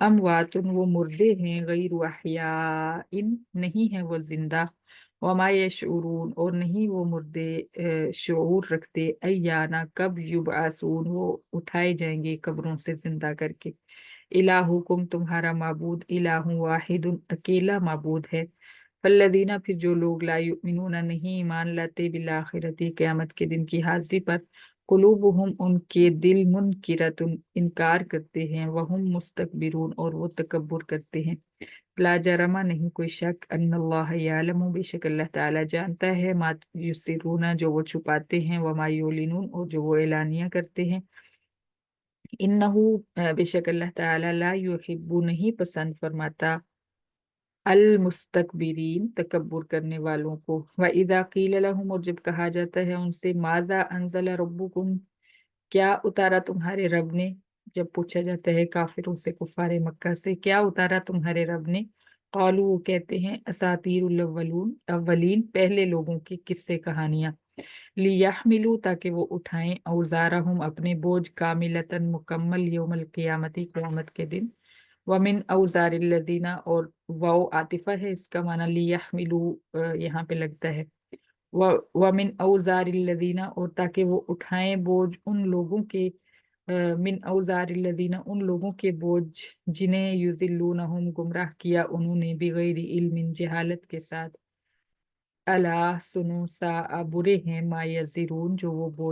अमवातुन वो मुर्दे हैं, गैरु अहयाइन नहीं है वो जिंदा, वमा यशउरून और नहीं वो मुर्दे शऊर रखते, अय्याना कब युबअसून वो उठाए जाएंगे कब्रों से जिंदा करके। इलाहुकुम तुम्हारा माबूद इलाहु वाहिदुन अकेला माबूद है। फल्लदीना फिर जो लोग ला युमिनूना नहीं ईमान लाते बिल आखिरती क़यामत के दिन की हाजिरी पर, कुलूबुहुम उनके दिल मुनकिरतुन इनकार करते हैं, वहुम मुस्तकबिरून और वो तकब्बुर करते हैं। ला जरमा नहीं कोई शक अन्नल्लाह यालमु बेशक अल्लाह ताला जानता है, मा युसिरूना जो वो छुपाते हैं, व मा युलिनून और जो वो एलानिया करते हैं। इन्नहु बेशक अल्लाह ताला ला युहिब्बु नहीं पसंद फरमाता अल मुस्तकबिरीन तकब्बुर करने वालों को। व इदा कील लहुम और जब कहा जाता है उनसे, माजा अंजल रब्बुकुम क्या उतारा तुम्हारे रब ने, जब पूछा जाता है काफिरों से कुफारे मक्का से क्या उतारा तुम्हारे रब ने, कालू वो कहते हैं असातीरुल अव्वलून अव्वलीन पहले लोगों की किस्से कहानियां, लियहमिलू ताकि वो उठाएं औजारहुम अपने बोझ कामिलतन मुकम्मल यौमल क़ियामती क़यामत के दिन। वमिन औजारिल्लदीना और वाओ आतिफा है इसका माना लियहमिलू यहाँ पे लगता है। व वमिन औजारिल्लदीना और ताकि वो उठाएं बोझ उन लोगों के मिन औजारिल्लदीना उन लोगों के बोझ जिन्हें युजिल्लूनहुम गुमराह किया उन्होंने बिगैर इल्मिन जहालत के साथ। अला सुनो सा बुरे हैं मा यजिरून जो वो बोझ